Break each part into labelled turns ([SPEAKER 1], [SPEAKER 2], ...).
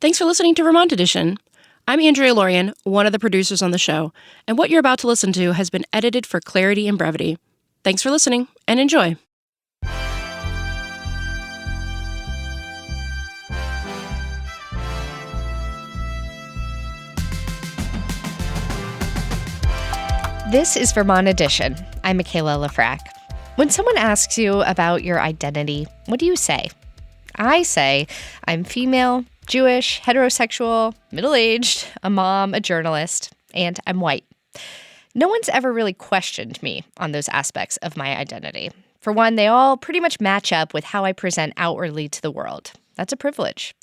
[SPEAKER 1] Thanks for listening to Vermont Edition. I'm Andrea Lorian, one of the producers on the show, and what you're about to listen to has been edited for clarity and brevity. Thanks for listening, and enjoy.
[SPEAKER 2] This is Vermont Edition. I'm Mikaela Lefrak. When someone asks you about your identity, what do you say? I say I'm female, Jewish, heterosexual, middle-aged, a mom, a journalist, and I'm white. No one's ever really questioned me on those aspects of my identity. For one, they all pretty much match up with how I present outwardly to the world. That's a privilege.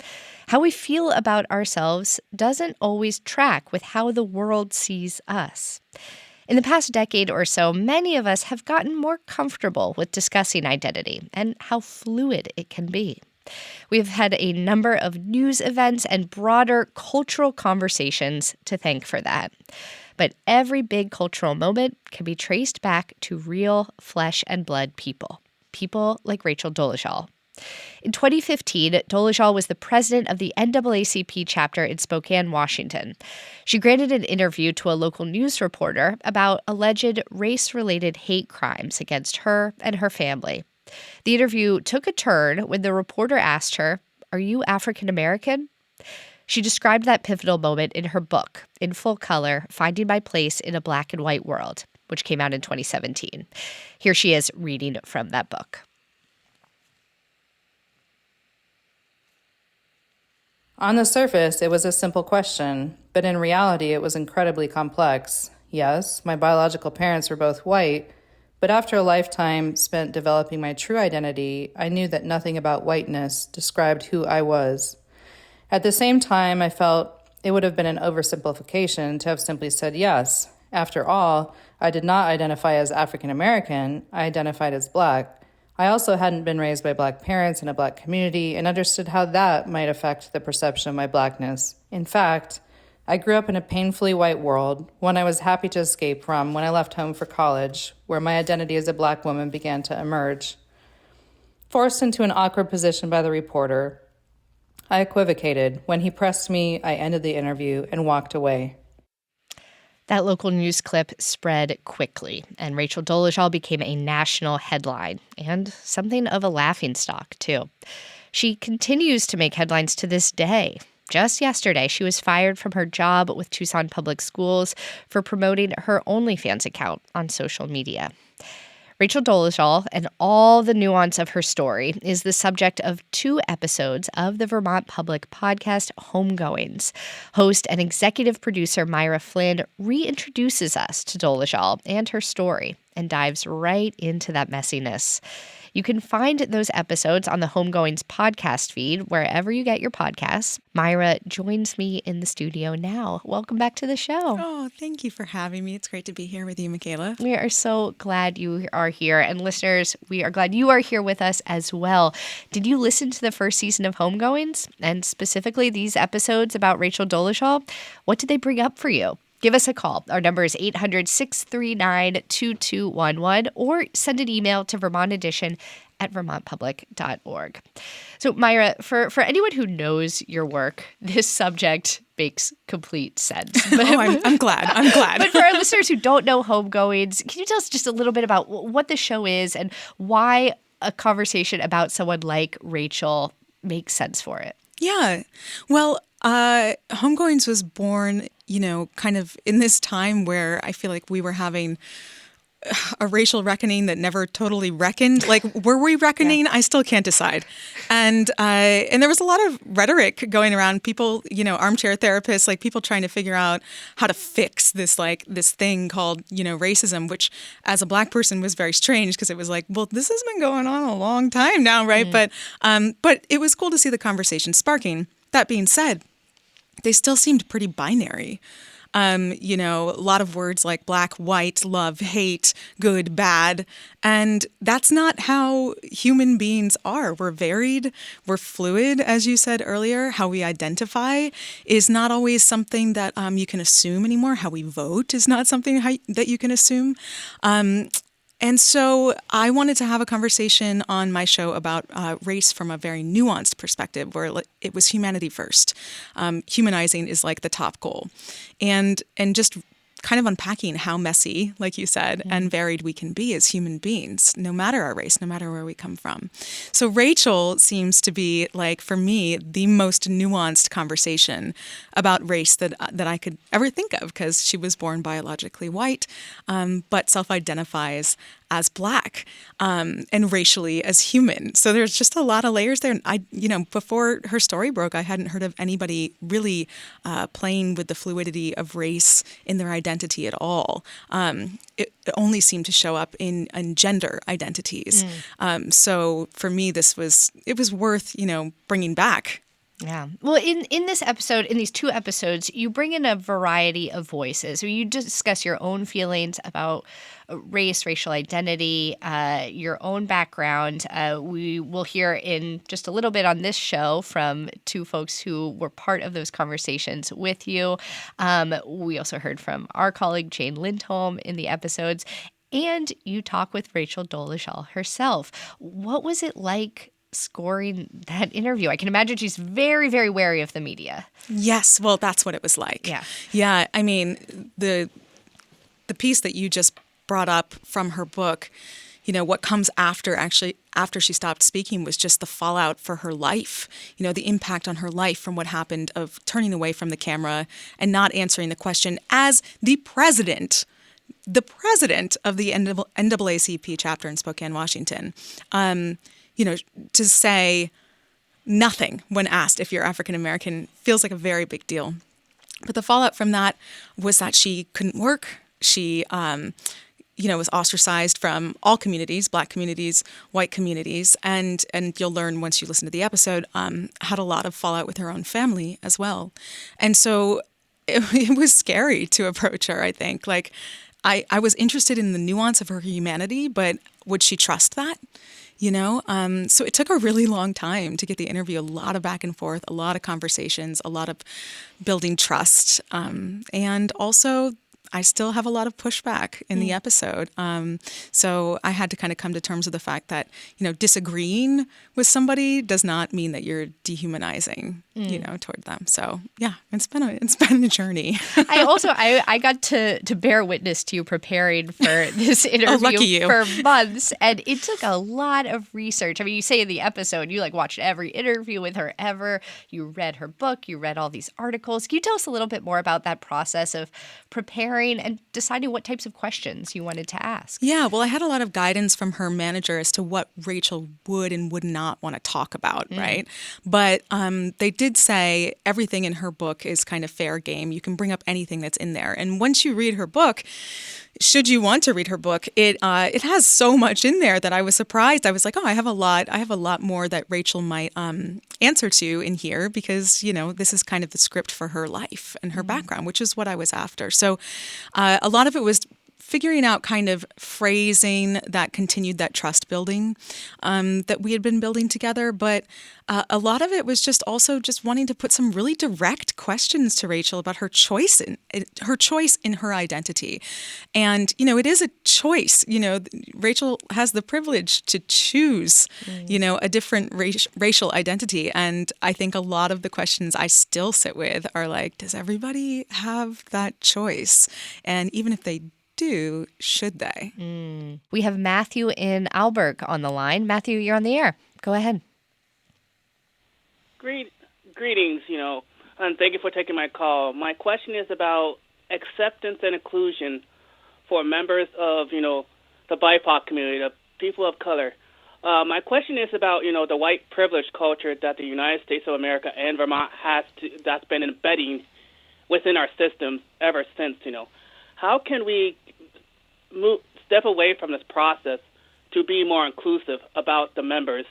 [SPEAKER 2] How we feel about ourselves doesn't always track with how the world sees us. In the past decade or so, many of us have gotten more comfortable with discussing identity and how fluid it can be. We've had a number of news events and broader cultural conversations to thank for that. But every big cultural moment can be traced back to real flesh and blood people like Rachel Dolezal. In 2015, Dolezal was the president of the NAACP chapter in Spokane, Washington. She granted an interview to a local news reporter about alleged race-related hate crimes against her and her family. The interview took a turn when the reporter asked her, "Are you African American?" She described that pivotal moment in her book, in full color, Finding My Place in a Black and White World, which came out in 2017. Here she is reading from that book.
[SPEAKER 3] On the surface, it was a simple question, but in reality, it was incredibly complex. Yes, my biological parents were both white, but after a lifetime spent developing my true identity, I knew that nothing about whiteness described who I was. At the same time, I felt it would have been an oversimplification to have simply said yes. After all, I did not identify as African American, I identified as Black. I also hadn't been raised by Black parents in a Black community and understood how that might affect the perception of my Blackness. In fact, I grew up in a painfully white world, one I was happy to escape from when I left home for college, where my identity as a Black woman began to emerge. Forced into an awkward position by the reporter, I equivocated. When he pressed me, I ended the interview and walked away.
[SPEAKER 2] That local news clip spread quickly, and Rachel Dolezal became a national headline and something of a laughingstock, too. She continues to make headlines to this day. Just yesterday, she was fired from her job with Tucson Public Schools for promoting her OnlyFans account on social media. Rachel Dolezal and all the nuance of her story is the subject of 2 episodes of the Vermont Public podcast, Homegoings. Host and executive producer Myra Flynn reintroduces us to Dolezal and her story and dives right into that messiness. You can find those episodes on the Homegoings podcast feed wherever you get your podcasts. Myra joins me in the studio now. Welcome back to the show.
[SPEAKER 4] Oh, thank you for having me. It's great to be here with you, Mikaela.
[SPEAKER 2] We are so glad you are here. And listeners, we are glad you are here with us as well. Did you listen to the first season of Homegoings? And specifically these episodes about Rachel Dolezal? What did they bring up for you? Give us a call. Our number is 800-639-2211 or send an email to vermontedition@vermontpublic.org. So, Myra, for anyone who knows your work, this subject makes complete sense. But,
[SPEAKER 4] I'm glad.
[SPEAKER 2] But for our listeners who don't know Homegoings, can you tell us just a little bit about what the show is and why a conversation about someone like Rachel makes sense for it?
[SPEAKER 4] Yeah. Well, Homegoings was born, kind of in this time where I feel like we were having a racial reckoning that never totally reckoned. Like, were we reckoning? Yeah. I still can't decide. And there was a lot of rhetoric going around, people, armchair therapists, like people trying to figure out how to fix this thing called, racism, which as a Black person was very strange because it was like, well, this has been going on a long time now, right? Mm. But it was cool to see the conversation sparking. That being said, they still seemed pretty binary. A lot of words like black, white, love, hate, good, bad. And that's not how human beings are. We're varied. We're fluid, as you said earlier. How we identify is not always something that you can assume anymore. How we vote is not something that you can assume. And so I wanted to have a conversation on my show about race from a very nuanced perspective, where it was humanity first. Humanizing is like the top goal. And just kind of unpacking how messy, like you said, and varied we can be as human beings, no matter our race, no matter where we come from. So Rachel seems to be, like, for me, the most nuanced conversation about race that I could ever think of, because she was born biologically white, but self-identifies as Black, and racially as human. So there's just a lot of layers there. And before her story broke, I hadn't heard of anybody really playing with the fluidity of race in their identity at all. It only seemed to show up in gender identities. So for me, it was worth, bringing back.
[SPEAKER 2] Yeah. Well, in this episode, in these 2 episodes, you bring in a variety of voices. So you discuss your own feelings about race, racial identity, your own background. We will hear in just a little bit on this show from 2 folks who were part of those conversations with you. We also heard from our colleague Jane Lindholm in the episodes. And you talk with Rachel Dolezal herself. What was it like scoring that interview? I can imagine she's very, very wary of the media. Yes.
[SPEAKER 4] Well, that's what it was like. Yeah. I mean, the piece that you just brought up from her book, what comes after she stopped speaking was just the fallout for her life, the impact on her life from what happened of turning away from the camera and not answering the question as the president of the NAACP chapter in Spokane, Washington. To say nothing when asked if you're African American feels like a very big deal. But the fallout from that was that she couldn't work. She, was ostracized from all communities, Black communities, white communities, and you'll learn once you listen to the episode, had a lot of fallout with her own family as well. And so it was scary to approach her, I think. Like, I was interested in the nuance of her humanity, but would she trust that? So it took a really long time to get the interview, a lot of back and forth, a lot of conversations, a lot of building trust. And also, I still have a lot of pushback in the episode. So I had to kind of come to terms with the fact that, disagreeing with somebody does not mean that you're dehumanizing, toward them. So yeah, it's been a journey.
[SPEAKER 2] I got to bear witness to you preparing for this interview for months, and it took a lot of research. I mean, you say in the episode, you watched every interview with her ever. You read her book, you read all these articles. Can you tell us a little bit more about that process of preparing and deciding what types of questions you wanted to ask?
[SPEAKER 4] Yeah, well, I had a lot of guidance from her manager as to what Rachel would and would not want to talk about, right? But they did say everything in her book is kind of fair game. You can bring up anything that's in there. And once you read her book, should you want to read her book, it has so much in there that I was surprised. I was like, I have a lot more that Rachel might answer to in here, because, this is kind of the script for her life and her background, which is what I was after. So a lot of it was figuring out kind of phrasing that continued that trust building that we had been building together. But a lot of it was just also just wanting to put some really direct questions to Rachel about her choice in her identity. And, it is a choice. Rachel has the privilege to choose, a different racial identity. And I think a lot of the questions I still sit with are like, does everybody have that choice? And even if they do, should they?
[SPEAKER 2] We have Matthew in Alberg on the line. Matthew, you're on the air. Go ahead.
[SPEAKER 5] Greetings, and thank you for taking my call. My question is about acceptance and inclusion for members of, the BIPOC community, the people of color. My question is about, the white privilege culture that the United States of America and Vermont that's been embedding within our systems ever since, How can we step away from this process to be more inclusive about the members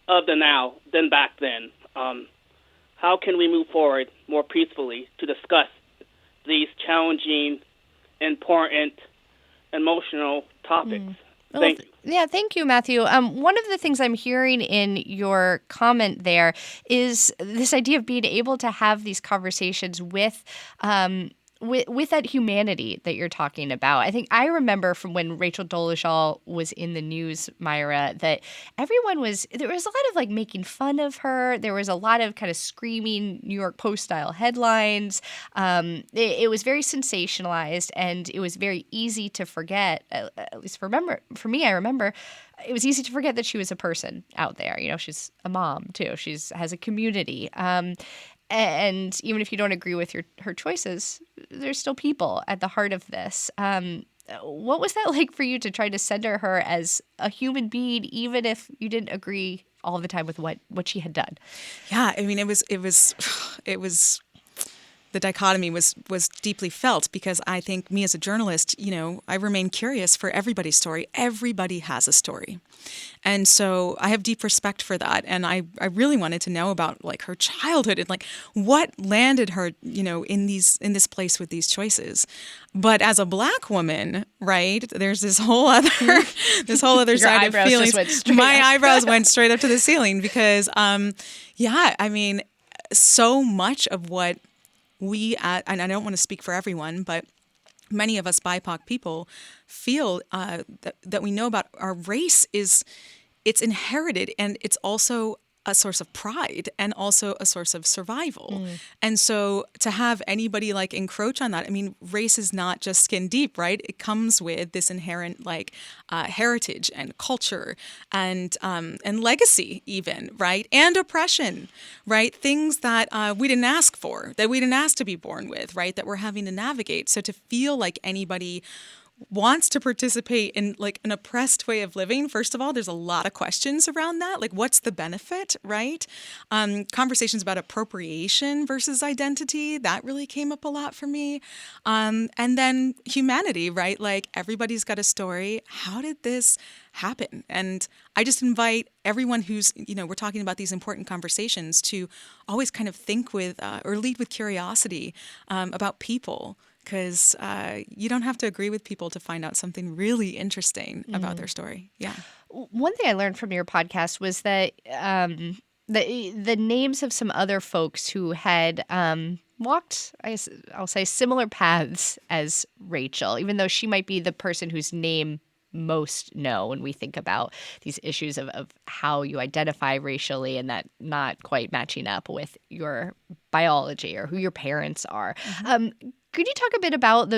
[SPEAKER 5] of the now than back then? How can we move forward more peacefully to discuss these challenging, important, emotional topics? Thank you.
[SPEAKER 2] Yeah, thank you, Matthew. One of the things I'm hearing in your comment there is this idea of being able to have these conversations with with that humanity that you're talking about, I think I remember from when Rachel Dolezal was in the news, Myra, that there was a lot of like making fun of her. There was a lot of kind of screaming New York Post style headlines. It was very sensationalized, and it was very easy to forget, at least for me, I remember, it was easy to forget that she was a person out there. You know, she's a mom too. Has a community. And even if you don't agree with her choices, there's still people at the heart of this. What was that like for you to try to center her as a human being, even if you didn't agree all the time with what she had done?
[SPEAKER 4] Yeah, I mean, it was the dichotomy was deeply felt, because I think me as a journalist, you know, I remain curious for everybody's story. Everybody has a story. And so I have deep respect for that. And I really wanted to know about like her childhood and like what landed her, you know, in this place with these choices. But as a Black woman, right, there's this whole other side of feelings. My eyebrows went straight up to the ceiling because, yeah, I mean, so much of what and I don't want to speak for everyone, but many of us BIPOC people feel that we know about our race it's inherited, and it's also a source of pride and also a source of survival. And so to have anybody like encroach on that, I mean, race is not just skin deep, right? It comes with this inherent like heritage and culture and legacy even, right? And oppression, right? Things that we didn't ask for, that we didn't ask to be born with, right? That we're having to navigate. So to feel like anybody wants to participate in like an oppressed way of living, first of all, there's a lot of questions around that. Like, what's the benefit, right? Conversations about appropriation versus identity, that really came up a lot for me. And then humanity, right? Like, everybody's got a story. How did this happen? And I just invite everyone who's, you know, we're talking about these important conversations to always kind of think with or lead with curiosity about people. Because you don't have to agree with people to find out something really interesting about their story. Yeah.
[SPEAKER 2] One thing I learned from your podcast was that the names of some other folks who had walked, I'll say, similar paths as Rachel, even though she might be the person whose name most know when we think about these issues of how you identify racially and that not quite matching up with your biology or who your parents are. Could you talk a bit about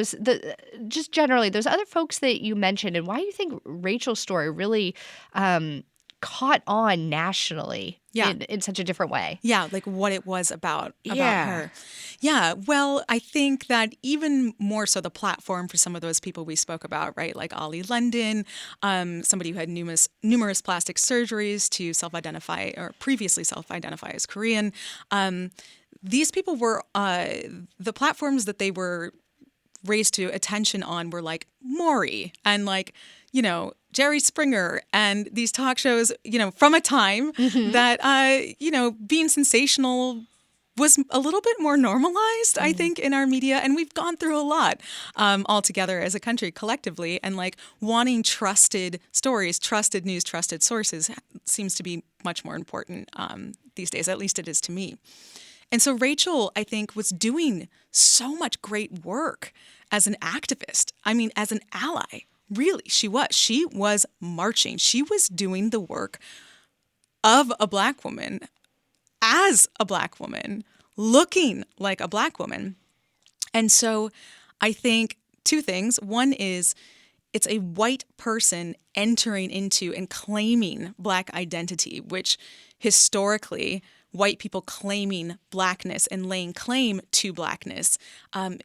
[SPEAKER 2] just generally those other folks that you mentioned, and why you think Rachel's story really caught on nationally in such a different way?
[SPEAKER 4] Yeah, like what it was about her. Yeah, well, I think that even more so the platform for some of those people we spoke about, right? Like Ollie London, somebody who had numerous plastic surgeries to self-identify or previously self-identify as Korean. These people were, the platforms that they were raised to attention on were like Maury and like, you know, Jerry Springer and these talk shows, you know, from a time that, you know, being sensational was a little bit more normalized, I think, in our media. And we've gone through a lot all together as a country collectively. And like wanting trusted stories, trusted news, trusted sources seems to be much more important these days. At least it is to me. And so Rachel, I think, was doing so much great work as an activist. I mean, as an ally, really, she was. She was marching. She was doing the work of a Black woman, as a Black woman, looking like a Black woman. And so I think two things. One is it's a white person entering into and claiming Black identity, which historically white people claiming Blackness and laying claim to Blackness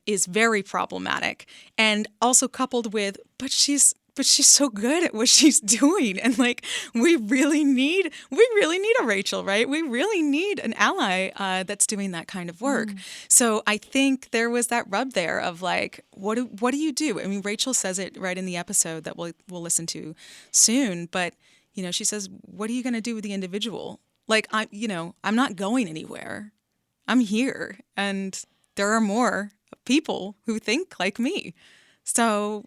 [SPEAKER 4] is very problematic. And also coupled with, but she's so good at what she's doing. And like, we really need a Rachel, right? We really need an ally that's doing that kind of work. So I think there was that rub there of like, what do you do? I mean, Rachel says it right in the episode that we'll listen to soon, but you know, she says, what are you going to do with the individual? Like, I'm not going anywhere. I'm here. And there are more people who think like me. So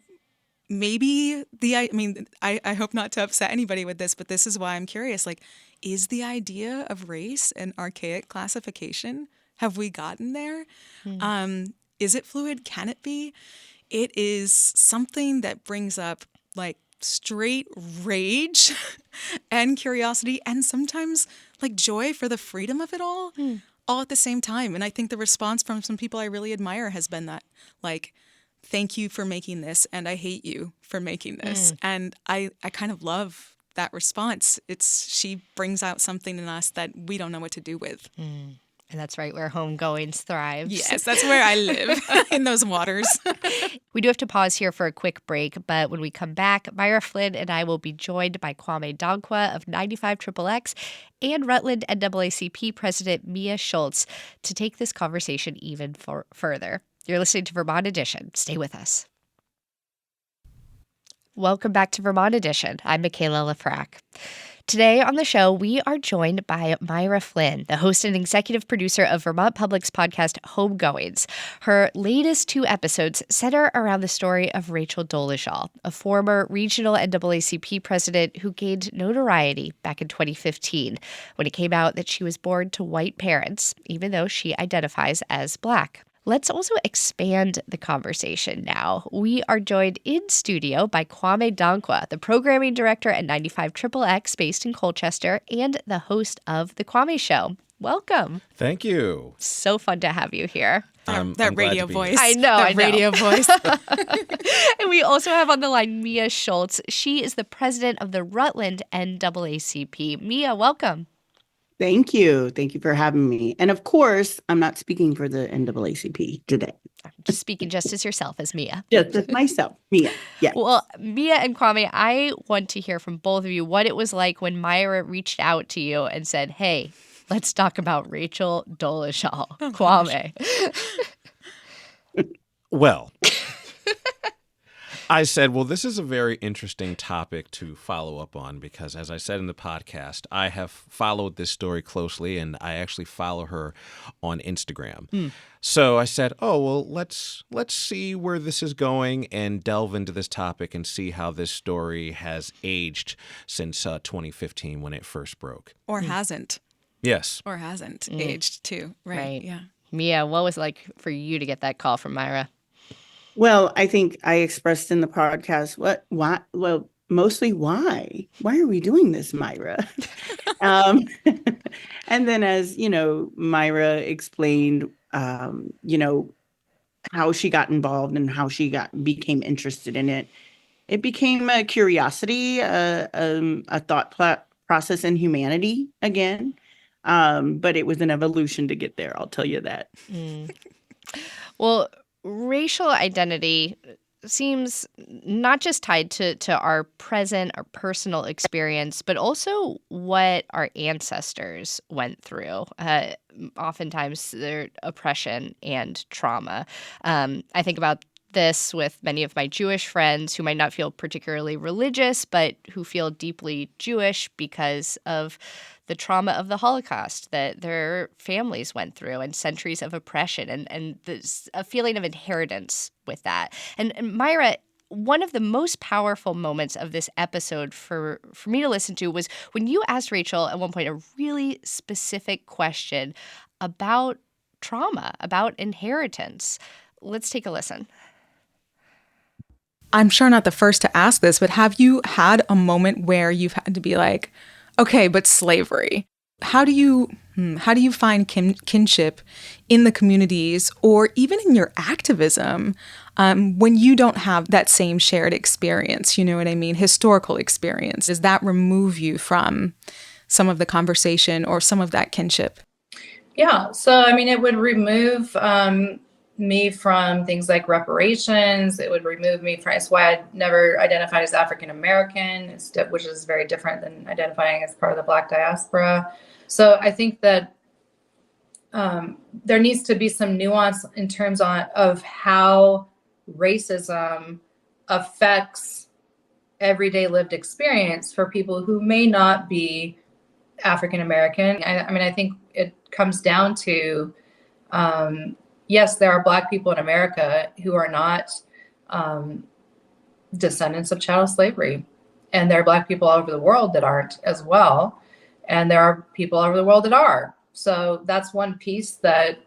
[SPEAKER 4] maybe I hope not to upset anybody with this, but this is why I'm curious. Like, is the idea of race an archaic classification? Have we gotten there? is it fluid? Can it be? It is something that brings up like straight rage and curiosity and sometimes like joy for the freedom of it all at the same time. And I think the response from some people I really admire has been that, like, thank you for making this and I hate you for making this. And I kind of love that response. She brings out something in us that we don't know what to do with.
[SPEAKER 2] And that's right where Homegoings thrives.
[SPEAKER 4] Yes, that's where I live, in those waters.
[SPEAKER 2] We do have to pause here for a quick break, but when we come back, Myra Flynn and I will be joined by Kwame Dankwa of 95XXX and Rutland NAACP President Mia Schultz to take this conversation even further. You're listening to Vermont Edition. Stay with us. Welcome back to Vermont Edition. I'm Mikaela Lefrak. Today on the show, we are joined by Myra Flynn, the host and executive producer of Vermont Public's podcast, Homegoings. Her latest 2 episodes center around the story of Rachel Dolezal, a former regional NAACP president who gained notoriety back in 2015 when it came out that she was born to white parents, even though she identifies as Black. Let's also expand the conversation now. We are joined in studio by Kwame Dankwa, the programming director at 95XXX based in Colchester and the host of The Kwame Show. Welcome.
[SPEAKER 6] Thank you.
[SPEAKER 2] So fun to have you here.
[SPEAKER 4] That radio voice.
[SPEAKER 2] I know.
[SPEAKER 4] Radio voice.
[SPEAKER 2] And we also have on the line Mia Schultz. She is the president of the Rutland NAACP. Mia, welcome.
[SPEAKER 7] Thank you. Thank you for having me. And of course, I'm not speaking for the NAACP today.
[SPEAKER 2] Just speaking just as yourself as Mia.
[SPEAKER 7] Just as myself, Mia. Yes.
[SPEAKER 2] Well, Mia and Kwame, I want to hear from both of you what it was like when Myra reached out to you and said, hey, let's talk about Rachel Dolezal. Kwame.
[SPEAKER 6] Well, I said, well, this is a very interesting topic to follow up on because, as I said in the podcast, I have followed this story closely and I actually follow her on Instagram. So I said, oh, well, let's see where this is going and delve into this topic and see how this story has aged since 2015 when it first broke.
[SPEAKER 4] Or hasn't.
[SPEAKER 6] Yes.
[SPEAKER 4] Or hasn't aged too. Right. Yeah.
[SPEAKER 2] Mia, what was it like for you to get that call from Myra?
[SPEAKER 7] Well, I think I expressed in the podcast, why? Well, mostly why? Why are we doing this, Myra? And then as, Myra explained, how she got involved and how she became interested in it, it became a curiosity, a thought process in humanity again. But it was an evolution to get there. I'll tell you that.
[SPEAKER 2] Well, racial identity seems not just tied to our present, our personal experience, but also what our ancestors went through. Oftentimes, their oppression and trauma. I think about this with many of my Jewish friends who might not feel particularly religious, but who feel deeply Jewish because of the trauma of the Holocaust that their families went through and centuries of oppression and there's a feeling of inheritance with that. And Myra, one of the most powerful moments of this episode for me to listen to was when you asked Rachel at one point a really specific question about trauma, about inheritance. Let's take a listen.
[SPEAKER 4] I'm sure not the first to ask this, but have you had a moment where you've had to be like, okay, but slavery, how do you find kinship in the communities or even in your activism when you don't have that same shared experience? You know what I mean? Historical experience. Does that remove you from some of the conversation or some of that kinship?
[SPEAKER 3] Yeah. So, it would remove me from things like reparations. It would remove me from, it's why I never identified as African American, which is very different than identifying as part of the Black diaspora. So I think that there needs to be some nuance in terms of how racism affects everyday lived experience for people who may not be African American. I think it comes down to yes, there are Black people in America who are not descendants of chattel slavery. And there are Black people all over the world that aren't as well. And there are people all over the world that are. So that's one piece that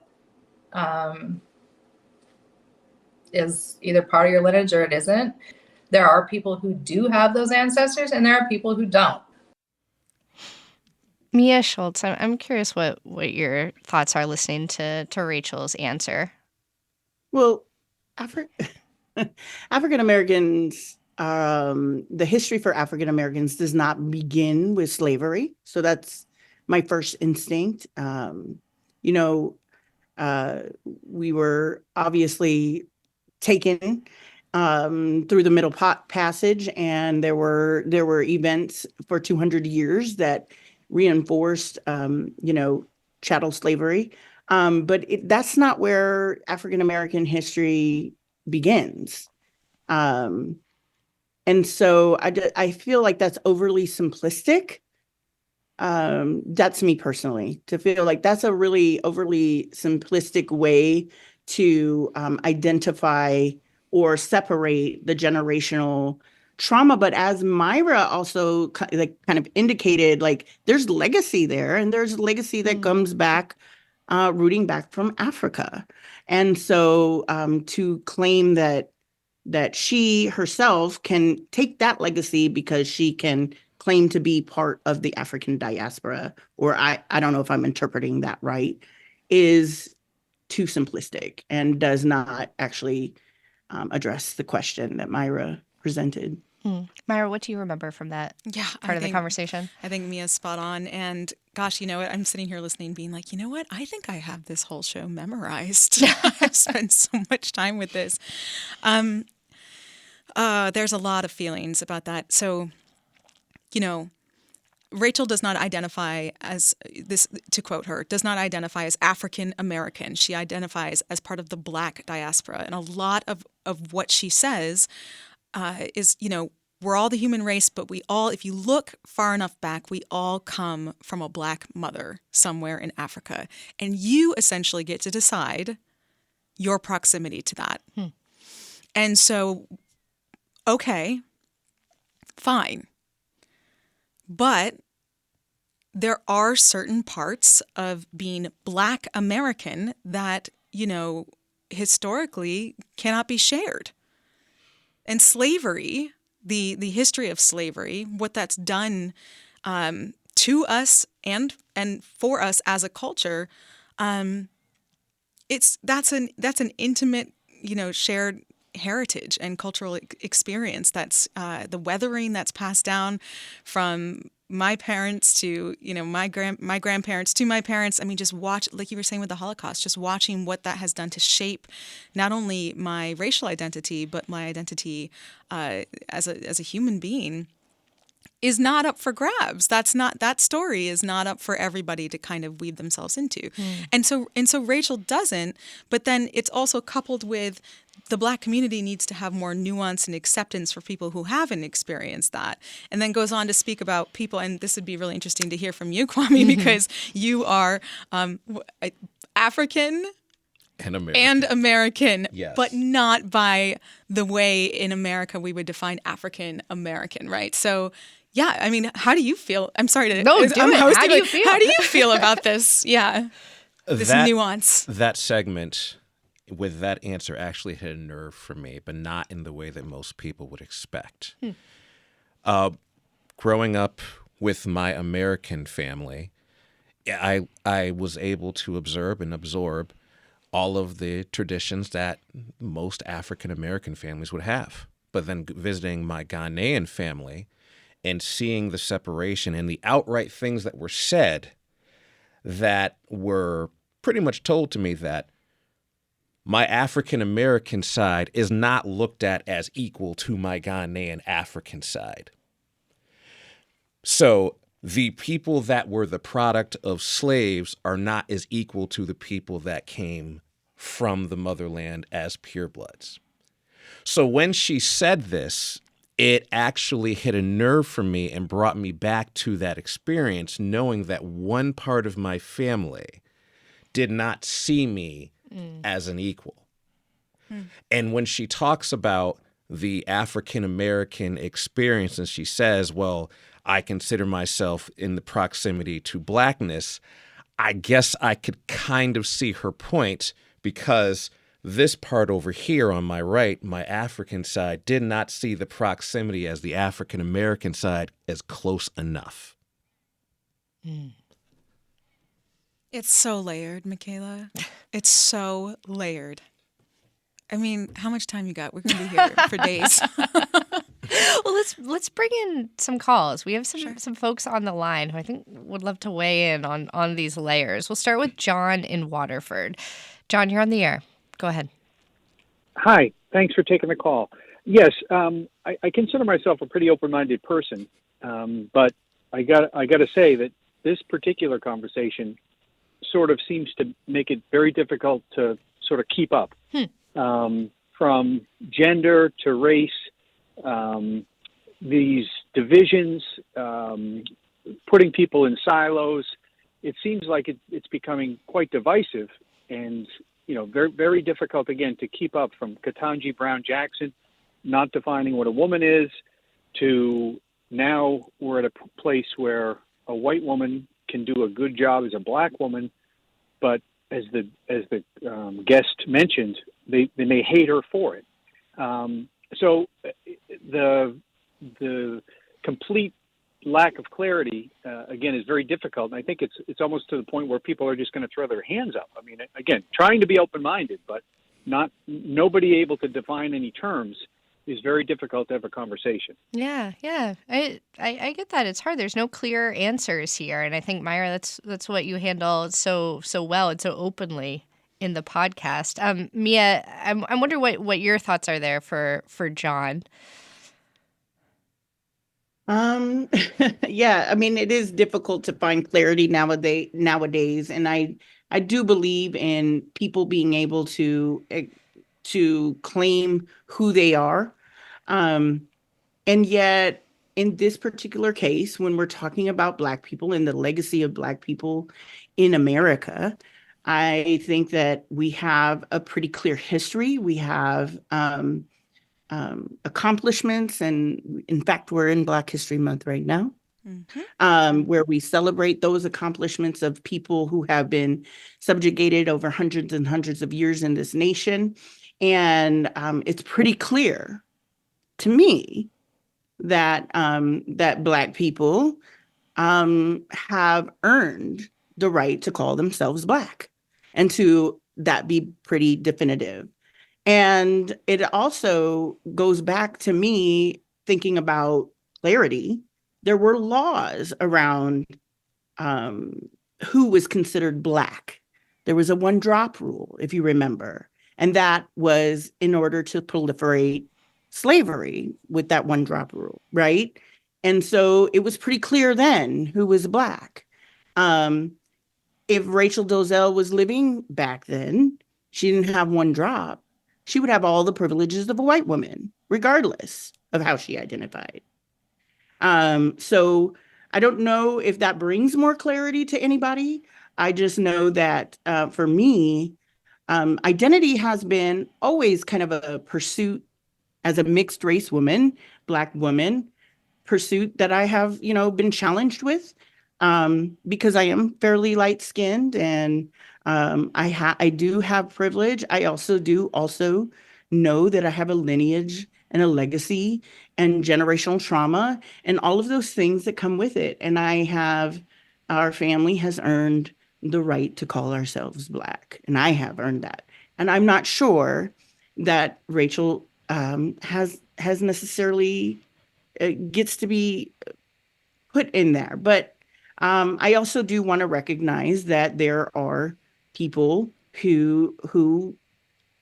[SPEAKER 3] is either part of your lineage or it isn't. There are people who do have those ancestors, and there are people who don't.
[SPEAKER 2] Mia Schultz, I'm curious what your thoughts are listening to Rachel's answer.
[SPEAKER 7] Well, African Americans, the history for African Americans does not begin with slavery. So that's my first instinct. We were obviously taken through the Middle Passage, and there were events for 200 years that reinforced, chattel slavery. But that's not where African American history begins. And so I feel like that's overly simplistic. That's me personally, to feel like that's a really overly simplistic way to identify or separate the generational trauma. But as Myra also kind of indicated, like there's legacy there, and there's legacy that comes back, rooting back from Africa. And so to claim that she herself can take that legacy because she can claim to be part of the African diaspora, or I don't know if I'm interpreting that right, is too simplistic and does not actually address the question that Myra presented.
[SPEAKER 2] Myra, what do you remember from that part of the conversation?
[SPEAKER 4] I think Mia's spot on. And gosh, you know what? I'm sitting here listening, being like, you know what? I think I have this whole show memorized. I've spent so much time with this. There's a lot of feelings about that. So, Rachel does not identify as this, to quote her, does not identify as African American. She identifies as part of the Black diaspora. And a lot of what she says is, we're all the human race, but we all, if you look far enough back, we all come from a Black mother somewhere in Africa. And you essentially get to decide your proximity to that. And so, okay, fine. But there are certain parts of being Black American that, historically cannot be shared. And slavery, the history of slavery, what that's done to us and for us as a culture, that's an intimate, shared heritage and cultural experience. That's the weathering that's passed down from my parents to my grandparents to my parents. I mean, just watch, like you were saying with the Holocaust, just watching what that has done to shape not only my racial identity but my identity as a human being is not up for grabs. That story is not up for everybody to kind of weave themselves into. And so Rachel doesn't, but then it's also coupled with the Black community needs to have more nuance and acceptance for people who haven't experienced that. And then goes on to speak about people, and this would be really interesting to hear from you, Kwame, because you are African and American,
[SPEAKER 6] yes,
[SPEAKER 4] but not by the way in America we would define African American, right? So, yeah, I mean, how do you feel? I'm sorry to.
[SPEAKER 2] No, do it. How do you feel?
[SPEAKER 4] How do you feel about this? Yeah, this nuance.
[SPEAKER 6] That segment with that answer actually hit a nerve for me, but not in the way that most people would expect. Growing up with my American family, I was able to observe and absorb all of the traditions that most African American families would have. But then visiting my Ghanaian family and seeing the separation and the outright things that were said that were pretty much told to me that my African American side is not looked at as equal to my Ghanaian African side. So the people that were the product of slaves are not as equal to the people that came from the motherland as purebloods. So when she said this, it actually hit a nerve for me and brought me back to that experience, knowing that one part of my family did not see me as an equal. And when she talks about the African American experience and she says, well, I consider myself in the proximity to Blackness, I guess I could kind of see her point, because This part over here on my right, my African side, did not see the proximity as the African American side as close enough.
[SPEAKER 4] It's so layered, Mikaela. It's so layered. I mean, how much time you got? We're going to be here for days.
[SPEAKER 2] Well, let's bring in some calls. We have some folks on the line who I think would love to weigh in on these layers. We'll start with John in Waterford. John, you're on the air. Go ahead.
[SPEAKER 8] Hi. Thanks for taking the call. Yes, I consider myself a pretty open-minded person, but I got to say that this particular conversation sort of seems to make it very difficult to sort of keep up. From gender to race, these divisions, putting people in silos. It seems like it's becoming quite divisive and, very, very difficult, again, to keep up, from Ketanji Brown Jackson not defining what a woman is to now we're at a place where a white woman can do a good job as a black woman, but as the guest mentioned, they may hate her for it. So the complete lack of clarity, again, is very difficult. And I think it's almost to the point where people are just going to throw their hands up. I mean, again, trying to be open-minded, but nobody able to define any terms is very difficult to have a conversation.
[SPEAKER 2] Yeah. I get that. It's hard. There's no clear answers here. And I think, Myra, that's what you handle so well and so openly in the podcast. Mia, I'm wondering what your thoughts are there for John.
[SPEAKER 7] Yeah, I mean, it is difficult to find clarity nowadays, and I do believe in people being able to claim who they are. And yet, in this particular case, when we're talking about Black people and the legacy of Black people in America, I think that we have a pretty clear history. We have accomplishments, and in fact, we're in Black History Month right now. Where we celebrate those accomplishments of people who have been subjugated over hundreds and hundreds of years in this nation. And it's pretty clear to me that that Black people have earned the right to call themselves Black, and to that be pretty definitive. And it also goes back to me thinking about clarity. There were laws around who was considered Black. There was a one-drop rule, if you remember. And that was in order to proliferate slavery with that one-drop rule, right? And so it was pretty clear then who was Black. If Rachel Dolezal was living back then, she didn't have one drop. She would have all the privileges of a white woman, regardless of how she identified. So I don't know if that brings more clarity to anybody. I just know that for me, identity has been always kind of a pursuit as a mixed race woman, Black woman, pursuit that I have, been challenged with because I am fairly light skinned, and I do have privilege. I also know that I have a lineage and a legacy and generational trauma and all of those things that come with it. And our family has earned the right to call ourselves Black, and I have earned that. And I'm not sure that Rachel has necessarily gets to be put in there. But I also do want to recognize that there are people who,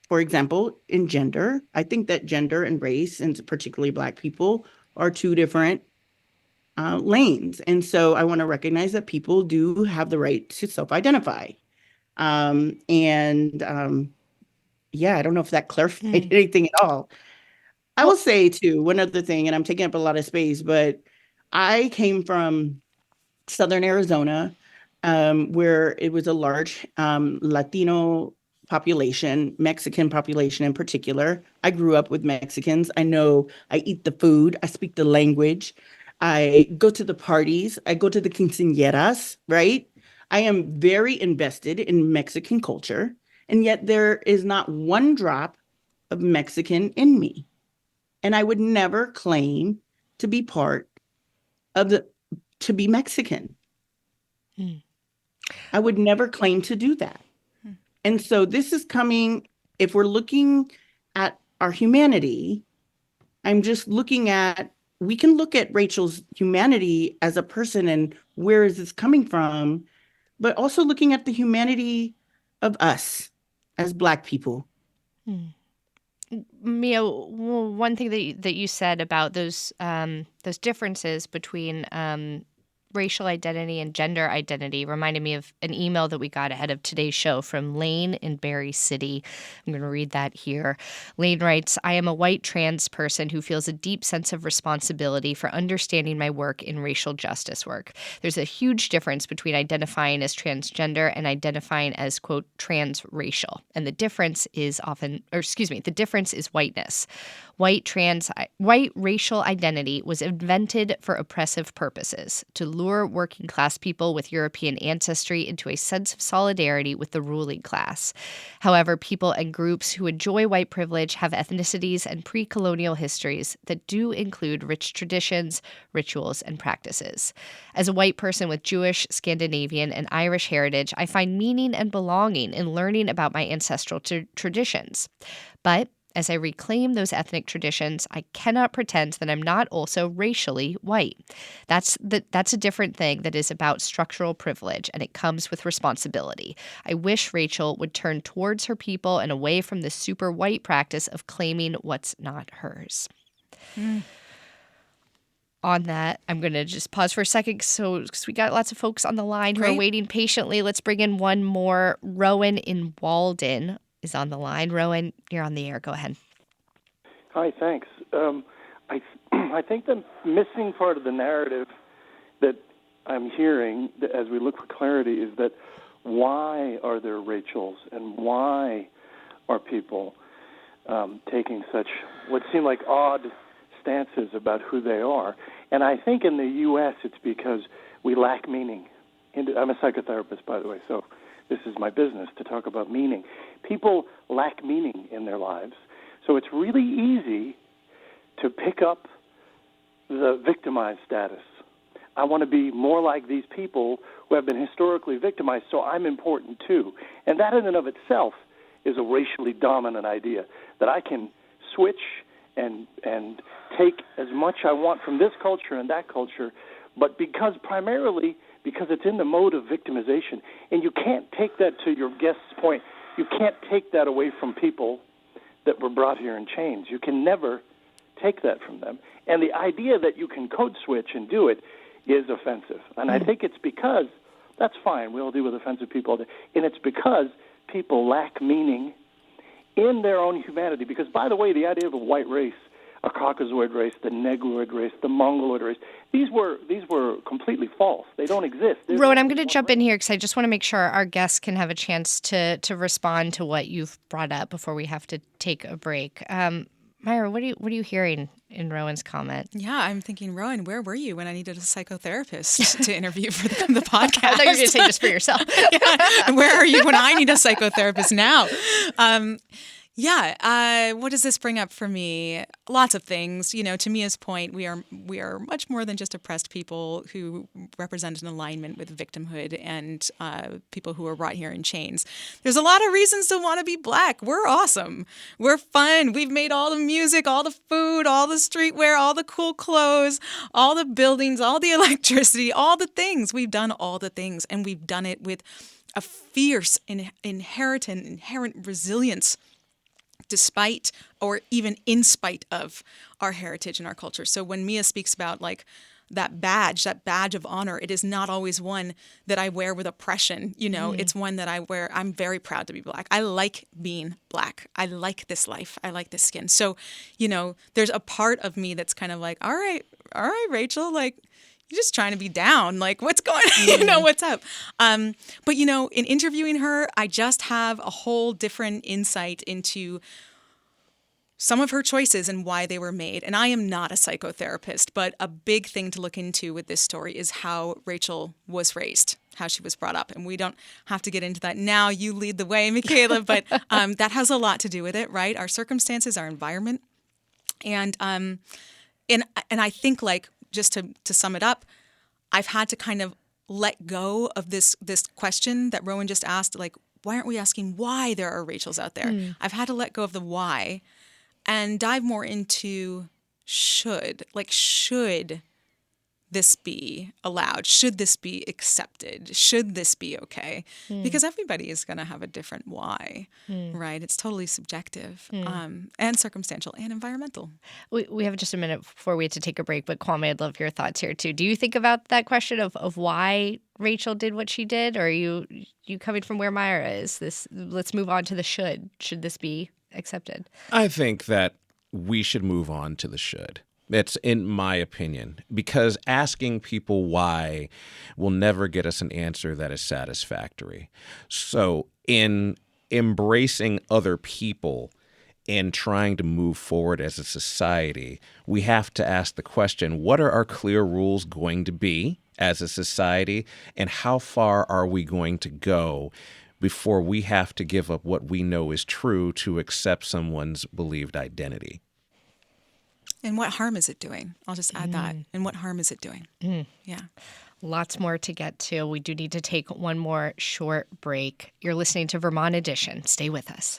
[SPEAKER 7] for example, in gender, I think that gender and race, and particularly Black people, are two different lanes. And so I want to recognize that people do have the right to self-identify. Yeah, I don't know if that clarified anything at all. I will say, too, one other thing, and I'm taking up a lot of space, but I came from Southern Arizona, where it was a large Latino population, Mexican population in particular. I grew up with Mexicans. I eat the food. I speak the language. I go to the parties. I go to the quinceañeras, right? I am very invested in Mexican culture And yet there is not one drop of Mexican in me. And I would never claim to be part of to be Mexican. I would never claim to do that. And so this is coming, if we're looking at our humanity, I'm just looking at, we can look at Rachel's humanity as a person and where is this coming from, but also looking at the humanity of us as Black people.
[SPEAKER 2] Mia, one thing that you said about those differences between racial identity and gender identity reminded me of an email that we got ahead of today's show from Lane in Berry City. I'm going to read that here. Lane writes, I am a white trans person who feels a deep sense of responsibility for understanding my work in racial justice work. There's a huge difference between identifying as transgender and identifying as, quote, transracial. And the difference is the difference is whiteness. White racial identity was invented for oppressive purposes, to lure working class people with European ancestry into a sense of solidarity with the ruling class. However, people and groups who enjoy white privilege have ethnicities and pre-colonial histories that do include rich traditions, rituals, and practices. As a white person with Jewish, Scandinavian, and Irish heritage, I find meaning and belonging in learning about my ancestral traditions. But as I reclaim those ethnic traditions, I cannot pretend that I'm not also racially white. That's a different thing that is about structural privilege, and it comes with responsibility. I wish Rachel would turn towards her people and away from the super white practice of claiming what's not hers. On that, I'm going to just pause for a second because we got lots of folks on the line who are waiting patiently. Let's bring in one more. Rowan in Walden is on the line. Rowan, you're on the air. Go ahead.
[SPEAKER 9] Hi, thanks. I think the missing part of the narrative that I'm hearing as we look for clarity is that why are there Rachels and why are people taking such what seem like odd stances about who they are? And I think in the U.S. it's because we lack meaning. I'm a psychotherapist, by the way, so this is my business to talk about meaning. People lack meaning in their lives, so it's really easy to pick up the victimized status. I want to be more like these people who have been historically victimized, so I'm important too. And that in and of itself is a racially dominant idea, that I can switch and take as much I want from this culture and that culture, but primarily because it's in the mode of victimization. And you can't take that, to your guest's point, you can't take that away from people that were brought here in chains. You can never take that from them. And the idea that you can code switch and do it is offensive. And I think it's because, that's fine, we all deal with offensive people all day, and it's because people lack meaning in their own humanity. Because, by the way, the idea of a white race, a Caucasoid race, the Negroid race, the Mongoloid race, these were completely false. They don't exist.
[SPEAKER 2] Rowan, I'm going to jump in here because I just want to make sure our guests can have a chance to respond to what you've brought up before we have to take a break. Myra, what are you hearing in Rowan's comment?
[SPEAKER 4] Yeah, I'm thinking, Rowan, where were you when I needed a psychotherapist to interview for the podcast?
[SPEAKER 2] I thought you were going to say just for yourself.
[SPEAKER 4] Yeah. Where are you when I need a psychotherapist now? What does this bring up for me? Lots of things. You know, to Mia's point, we are much more than just oppressed people who represent an alignment with victimhood and people who are brought here in chains. There's a lot of reasons to want to be Black. We're awesome. We're fun. We've made all the music, all the food, all the streetwear, all the cool clothes, all the buildings, all the electricity, all the things. We've done all the things, and we've done it with a fierce, inherent resilience, despite or even in spite of our heritage and our culture. So when Mia speaks about like that badge of honor, it is not always one that I wear with oppression. You know, it's one that I wear. I'm very proud to be Black. I like being Black. I like this life. I like this skin. So, you know, there's a part of me that's kind of like, all right, Rachel, like, you're just trying to be down. Like, what's going on? You know, what's up? But, you know, in interviewing her, I just have a whole different insight into some of her choices and why they were made. And I am not a psychotherapist, but a big thing to look into with this story is how Rachel was raised. how she was brought up. And we don't have to get into that now. You lead the way, Mikaela, but that has a lot to do with it, right? Our circumstances, our environment. And I think, like, just to sum it up, I've had to kind of let go of this question that Rowan just asked, like, why aren't we asking why there are Rachels out there? I've had to let go of the why and dive more into should this be allowed? Should this be accepted? Should this be okay? Because everybody is going to have a different why, right? It's totally subjective and circumstantial and environmental.
[SPEAKER 2] We have just a minute before we have to take a break, but Kwame, I'd love your thoughts here too. Do you think about that question of why Rachel did what she did? Or are you coming from where Myra is? Let's move on to the should. Should this be accepted?
[SPEAKER 6] I think that we should move on to the should. That's in my opinion, because asking people why will never get us an answer that is satisfactory. So in embracing other people and trying to move forward as a society, we have to ask the question, what are our clear rules going to be as a society, and how far are we going to go before we have to give up what we know is true to accept someone's believed identity?
[SPEAKER 4] And what harm is it doing? I'll just add that. And what harm is it doing? Yeah.
[SPEAKER 2] Lots more to get to. We do need to take one more short break. You're listening to Vermont Edition. Stay with us.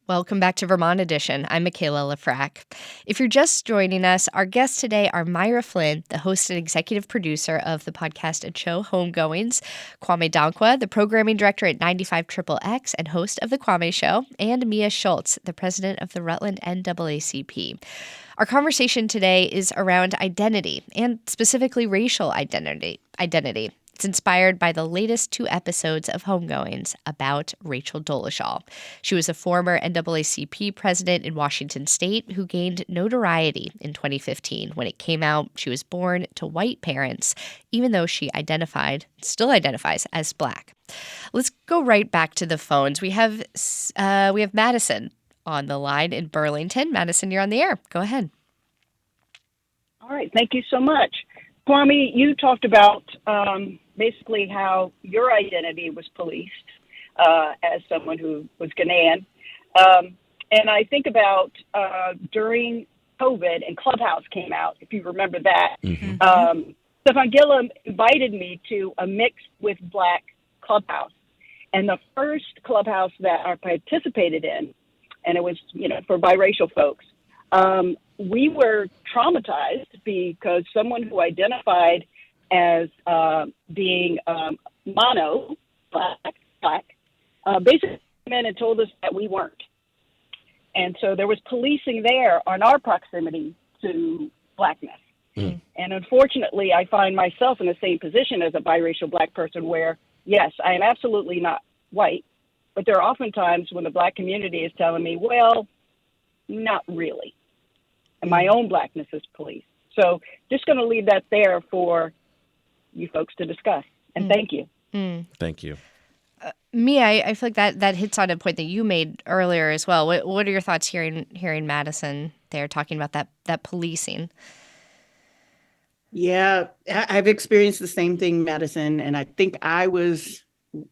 [SPEAKER 2] Welcome back to Vermont Edition. I'm Mikaela Lefrak. If you're just joining us, our guests today are Myra Flynn, the host and executive producer of the podcast and show Homegoings, Kwame Dankwa, the programming director at 95XXX and host of The Kwame Show, and Mia Schultz, the president of the Rutland NAACP. Our conversation today is around identity, and specifically racial identity. It's inspired by the latest 2 episodes of Homegoings about Rachel Dolezal. She was a former NAACP president in Washington State who gained notoriety in 2015 when it came out she was born to white parents, even though she still identifies as Black. Let's go right back to the phones. We have Madison on the line in Burlington. Madison, you're on the air. Go ahead.
[SPEAKER 10] All right. Thank you so much. Kwame, you talked about basically how your identity was policed as someone who was Ghanaian. And I think about during COVID and Clubhouse came out, if you remember that. Stefan Gillum invited me to a mixed with Black Clubhouse. And the first Clubhouse that I participated in, and it was, for biracial folks, we were traumatized because someone who identified as being mono, black, basically came in and told us that we weren't. And so there was policing there on our proximity to Blackness. And unfortunately, I find myself in the same position as a biracial Black person where, yes, I am absolutely not white, but there are often times when the Black community is telling me, well, not really. And my own Blackness is policed. So just going to leave that there for you folks to discuss. And thank you.
[SPEAKER 6] Thank you.
[SPEAKER 2] Mia, I feel like that hits on a point that you made earlier as well. What are your thoughts hearing Madison there talking about that policing?
[SPEAKER 7] Yeah, I've experienced the same thing, Madison. And I think I was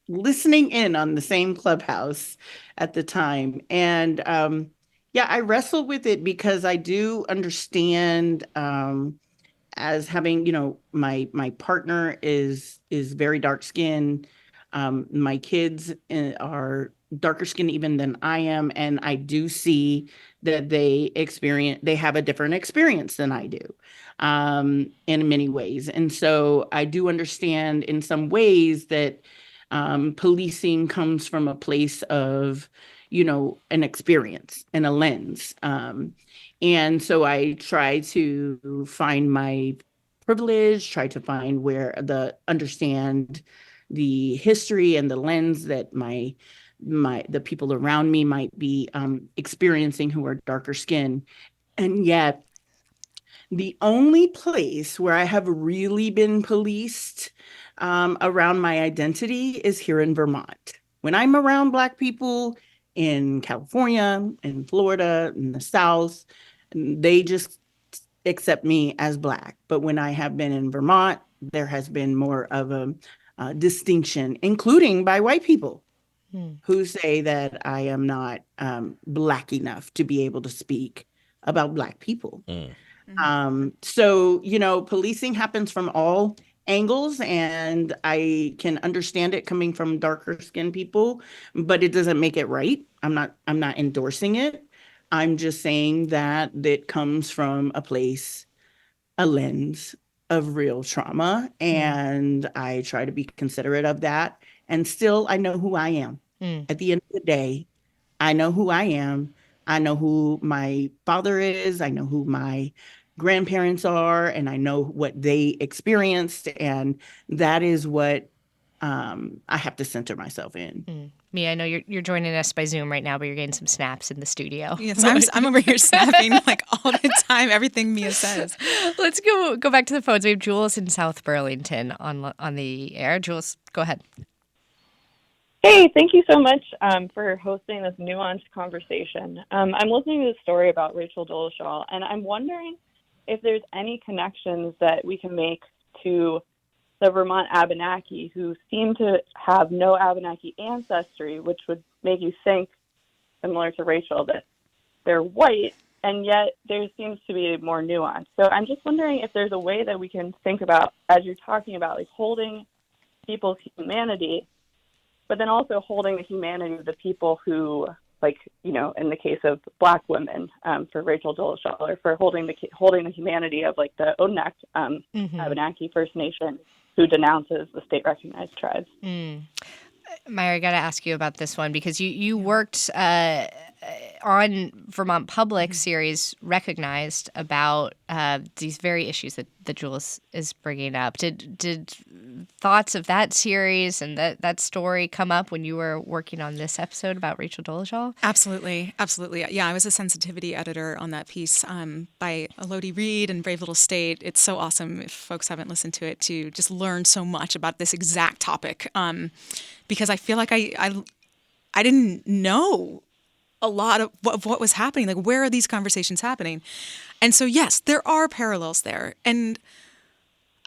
[SPEAKER 7] listening in on the same Clubhouse at the time. And I wrestle with it because I do understand as having, my partner is very dark skinned. My kids are darker skinned even than I am. And I do see that they have a different experience than I do in many ways. And so I do understand in some ways that policing comes from a place of, an experience and a lens. And so I try to find my privilege, try to find understand the history and the lens that the people around me might be experiencing who are darker skinned. And yet the only place where I have really been policed around my identity is here in Vermont. When I'm around Black people in California, in Florida, in the South, they just accept me as Black. But when I have been in Vermont, there has been more of a distinction, including by white people who say that I am not Black enough to be able to speak about Black people. So, policing happens from all angles, and I can understand it coming from darker skinned people, but it doesn't make it right. I'm not endorsing it. I'm just saying that it comes from a lens of real trauma, and I try to be considerate of that. And still, I know who I am. At the end of the day, I know who I am. I know who my father is. I know who my grandparents are, and I know what they experienced. And that is what I have to center myself in.
[SPEAKER 2] Mia, I know you're joining us by Zoom right now, but you're getting some snaps in the studio.
[SPEAKER 4] Yes, I'm over here snapping like all the time, everything Mia says.
[SPEAKER 2] Let's go back to the phones. We have Jules in South Burlington on the air. Jules, go ahead.
[SPEAKER 11] Hey, thank you so much for hosting this nuanced conversation. I'm listening to the story about Rachel Dolezal, and I'm wondering if there's any connections that we can make to the Vermont Abenaki, who seem to have no Abenaki ancestry, which would make you think, similar to Rachel, that they're white, and yet there seems to be more nuance. So I'm just wondering if there's a way that we can think about, as you're talking about, like holding people's humanity, but then also holding the humanity of the people who, like, in the case of Black women, for Rachel Dolezal, or for holding the humanity of, like, the Odanak Abenaki First Nation, who denounces the state-recognized tribes.
[SPEAKER 2] Myra, I got to ask you about this one because you worked on Vermont Public series, recognized about these very issues that Jules is bringing up. Did thoughts of that series and that story come up when you were working on this episode about Rachel Dolezal?
[SPEAKER 4] Absolutely. Yeah, I was a sensitivity editor on that piece by Elodie Reed and Brave Little State. It's so awesome, if folks haven't listened to it, to just learn so much about this exact topic because I feel like I didn't know a lot of what was happening. Like, where are these conversations happening? And so, yes, there are parallels there. And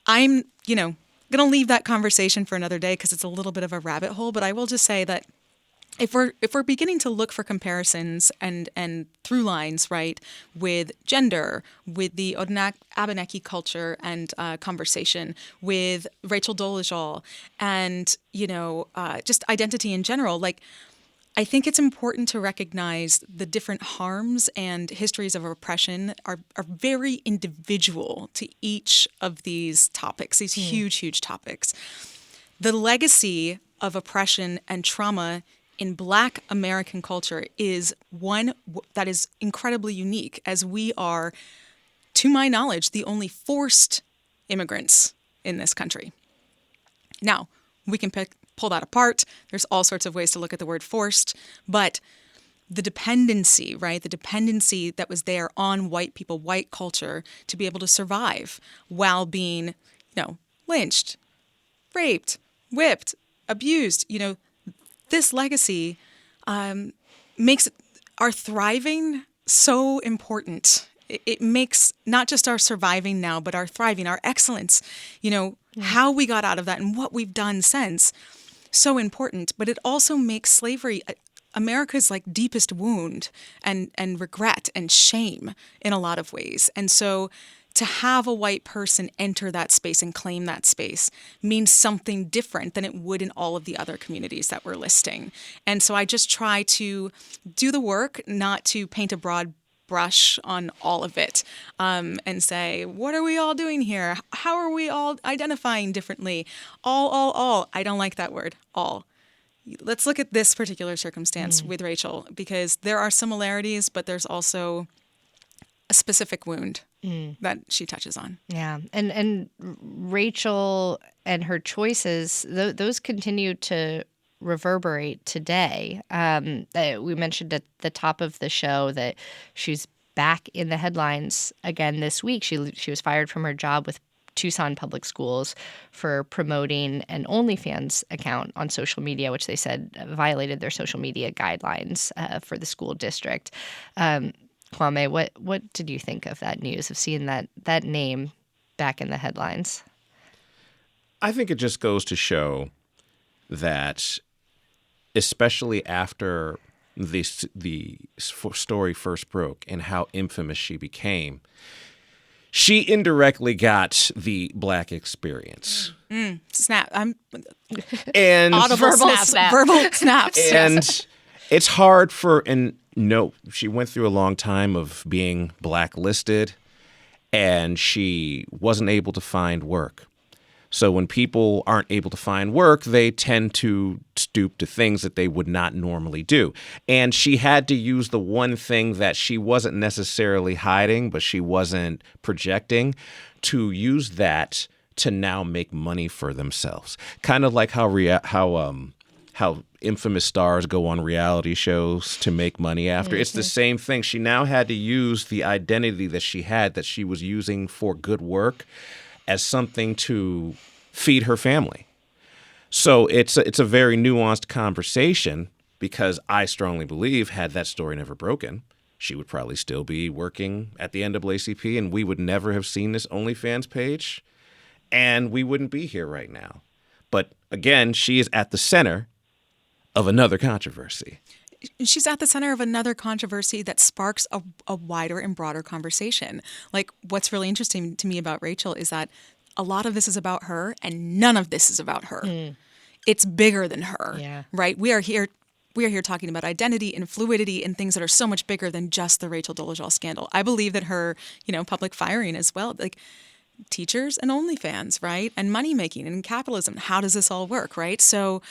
[SPEAKER 4] I'm, going to leave that conversation for another day because it's a little bit of a rabbit hole. But I will just say that if we're beginning to look for comparisons and through lines, right, with gender, with the Odanak Abenaki culture and conversation, with Rachel Dolezal, and just identity in general, like, I think it's important to recognize the different harms and histories of oppression are very individual to each of these topics, these huge topics. The legacy of oppression and trauma in Black American culture is one that is incredibly unique, as we are, to my knowledge, the only forced immigrants in this country. Now, we can pull that apart. There's all sorts of ways to look at the word forced, but the dependency, right? The dependency that was there on white people, white culture, to be able to survive while being, lynched, raped, whipped, abused. This legacy makes our thriving so important. It makes not just our surviving now, but our thriving, our excellence, how we got out of that and what we've done since, so important. But it also makes slavery America's like deepest wound and regret and shame in a lot of ways. And so to have a white person enter that space and claim that space means something different than it would in all of the other communities that we're listing. And so I just try to do the work, not to paint a broad brush on all of it and say, what are we all doing here? How are we all identifying differently? All. I don't like that word, all. Let's look at this particular circumstance with Rachel, because there are similarities, but there's also a specific wound that she touches on.
[SPEAKER 2] Yeah. And Rachel and her choices, those continue to reverberate today. We mentioned at the top of the show that she's back in the headlines again this week. She was fired from her job with Tucson Public Schools for promoting an OnlyFans account on social media, which they said violated their social media guidelines for the school district. Kwame, what did you think of that news, of seeing that name back in the headlines?
[SPEAKER 6] I think it just goes to show that, especially after the story first broke and how infamous she became, she indirectly got the Black experience.
[SPEAKER 4] Snap.
[SPEAKER 6] And
[SPEAKER 4] audible snaps. Verbal snaps.
[SPEAKER 6] And it's hard she went through a long time of being blacklisted, and she wasn't able to find work. So when people aren't able to find work, they tend to stoop to things that they would not normally do. And she had to use the one thing that she wasn't necessarily hiding, but she wasn't projecting, to use that to now make money for themselves. Kind of like how infamous stars go on reality shows to make money after. It's the same thing. She now had to use the identity that she had, that she was using for good work, as something to feed her family. So it's a very nuanced conversation, because I strongly believe, had that story never broken, she would probably still be working at the NAACP, and we would never have seen this OnlyFans page, and we wouldn't be here right now. But again, she is at the center of another controversy.
[SPEAKER 4] She's at the center of another controversy that sparks a wider and broader conversation. Like, what's really interesting to me about Rachel is that a lot of this is about her, and none of this is about her. It's bigger than her, right? We are here talking about identity and fluidity and things that are so much bigger than just the Rachel Dolezal scandal. I believe that her, public firing as well, like teachers and OnlyFans, right? And money making and capitalism. How does this all work, right? So,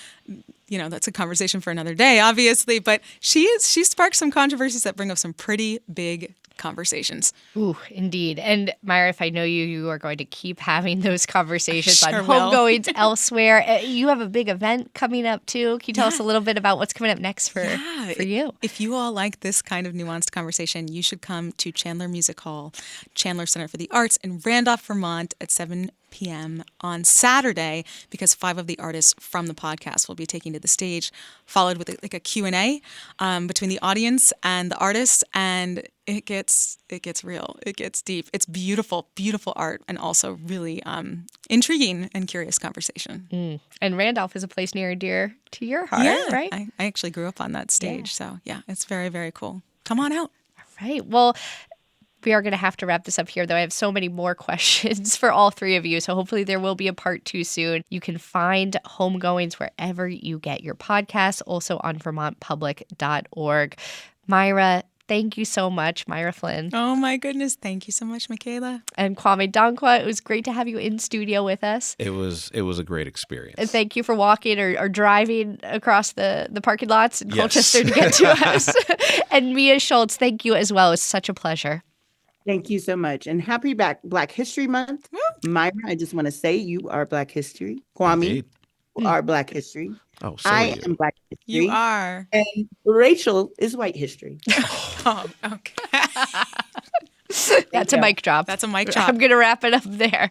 [SPEAKER 4] that's a conversation for another day, obviously, but she sparked some controversies that bring up some pretty big conversations.
[SPEAKER 2] Ooh, indeed. And Myra, if I know you are going to keep having those conversations on
[SPEAKER 4] will.
[SPEAKER 2] Homegoings elsewhere. You have a big event coming up too. Can you tell us a little bit about what's coming up next for you?
[SPEAKER 4] If you all like this kind of nuanced conversation, you should come to Chandler Music Hall, Chandler Center for the Arts in Randolph, Vermont at 7 p.m. on Saturday, because 5 of the artists from the podcast will be taking to the stage, followed with a Q&A between the audience and the artists, and it gets real. It gets deep. It's beautiful, beautiful art, and also really intriguing and curious conversation.
[SPEAKER 2] And Randolph is a place near and dear to your heart, right?
[SPEAKER 4] I actually grew up on that stage, so it's very, very cool. Come on out.
[SPEAKER 2] All right. Well, we are going to have to wrap this up here, though. I have so many more questions for all 3 of you, so hopefully there will be a part 2 soon. You can find Homegoings wherever you get your podcasts, also on vermontpublic.org. Myra, thank you so much, Myra Flynn.
[SPEAKER 4] Oh, my goodness. Thank you so much, Mikaela.
[SPEAKER 2] And Kwame Dankwa, it was great to have you in studio with us.
[SPEAKER 6] It was a great experience.
[SPEAKER 2] And thank you for walking or driving across the parking lots in Colchester to get to us. And Mia Schultz, thank you as well. It was such a pleasure.
[SPEAKER 7] Thank you so much. And happy Black History Month. Myra, I just want to say you are Black History. Kwame, you are Black History.
[SPEAKER 6] Oh, so
[SPEAKER 7] I am Black History.
[SPEAKER 4] You are.
[SPEAKER 7] And Rachel is White History.
[SPEAKER 4] Oh, okay.
[SPEAKER 2] That's a mic drop.
[SPEAKER 4] That's a mic drop.
[SPEAKER 2] I'm going to wrap it up there.